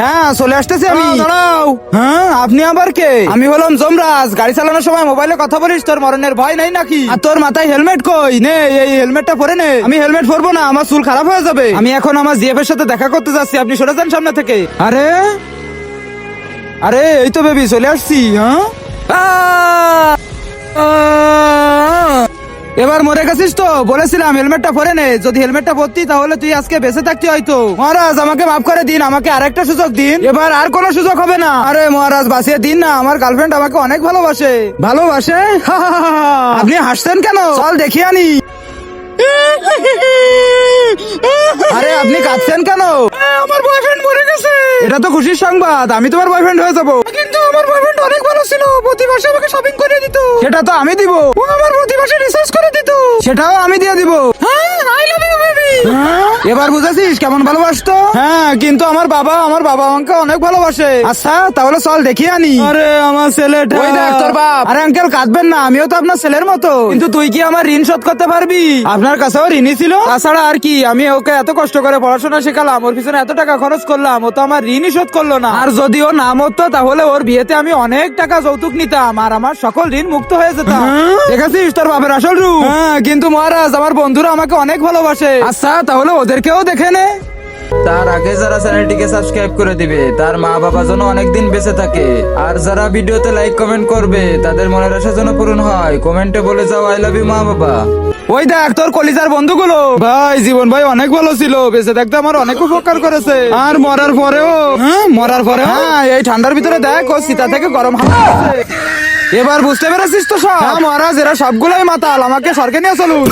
হ্যাঁ চলে আসতেছি আমি। দাঁড়াও। হ্যাঁ আপনি আবার কে? আমি হলাম যমরাজ। গাড়ি চালানোর সময় মোবাইলে কথা বলিস, তোর মরণের ভয় নাই নাকি? আর তোর মাথায় হেলমেট কই? নে এই হেলমেটটা পরে নে। আমি হেলমেট পরবো না, আমার চুল খারাপ হয়ে যাবে। আমি এখন আমার জিএফ এর সাথে দেখা করতে যাচ্ছি, আপনি সরে যান সামনে থেকে। আরে আরে এই তো বেবি চলে আসছি। হ্যাঁ এবার মরে গেছিস তো? বলেছিলাম হেলমেটটা পরে নে। যদি হেলমেটটা পরতি তাহলে তুই আজকে বেঁচে থাকতি হয়তো। মহারাজ আমাকে মাফ করে দিন, আমাকে আরেকটা সুযোগ দিন, এবার আর কোনো সুযোগ হবে না। আরে মহারাজ বাঁচিয়ে দিন না, আমার গার্লফ্রেন্ড আমাকে অনেক ভালোবাসে। ভালোবাসে? আপনি হাসছেন কেন? চল দেখি আনি। আরে আপনি কাঁদছেন কেন? আমার বয়ফ্রেন্ড মরে গেছে। এটা তো খুশির সংবাদ, আমি তোমার বয়ফ্রেন্ড হয়ে যাবো। কিন্তু আমার বয়ফ্রেন্ড অনেক ভালো ছিল, প্রতি মাসে আমাকে শপিং করে দিত। সেটা তো আমি দিব। ও আমার প্রতি মাসে রিচার্জ করে দিত। সেটাও আমি দিয়ে দিব। I love you baby. এবার বুঝেছিস কেমন ভালোবাসতো? হ্যাঁ কিন্তু আমার বাবা আমাকে অনেক ভালোবাসে। আচ্ছা তাহলে চল দেখি আনি। আরে আমার ছেলেটা। ওই দেখ তোর বাপ। আরে আঙ্কেল কাঁদবেন না, আমিও তো আপনার ছেলের মতো। কিন্তু তুই কি আমার ঋণ শোধ করতে পারবি? আপনার কাছেও ঋণই ছিল। তাছাড়া আর কি, আমি ওকে এত কষ্ট করে পড়াশোনা শেখালাম, ওর পিছনে এত টাকা খরচ করলাম, ও তো আমার ঋণই শোধ করলো না। আর যদি ও না মরতো তাহলে ওর বিয়েতে আমি অনেক টাকা যৌতুক নিতাম আর আমার সকল ঋণ মুক্ত হয়ে যেতাম। দেখেছিস তোর বাপের আসল রূপ। হ্যাঁ কিন্তু মহারাজ আমার বন্ধুরা আমাকে অনেক ভালোবাসে। আচ্ছা তাহলে ওদেরকেও দেখে নে। তার আগে যারা চ্যানেলটিকে সাবস্ক্রাইব করে দিবে তার মা বাবা যেন অনেকদিন বেঁচে থাকে, আর যারা ভিডিওতে লাইক কমেন্ট করবে তাদের মনের আশা যেন পূরণ হয়, কমেন্টে বলে যাও আই লাভ ইউ মা বাবা। ওই দেখ তোর কলিজার বন্ধুগুলো। ভাই জীবন ভাই অনেক ভালো ছিল, বেঁচে থাকতে আমার অনেক উপকার করেছে। আর মরার পরেও হ্যাঁ এই ঠান্ডার ভিতরে দেখ ও সীতা থেকে গরম হাওয়া আসছে। এবার বুঝতে পেরেছিস তো সব? হ্যাঁ মহারাজ এরা সবগুলোই মাতাল, আমাকে স্বর্গে নিয়ে চলুন।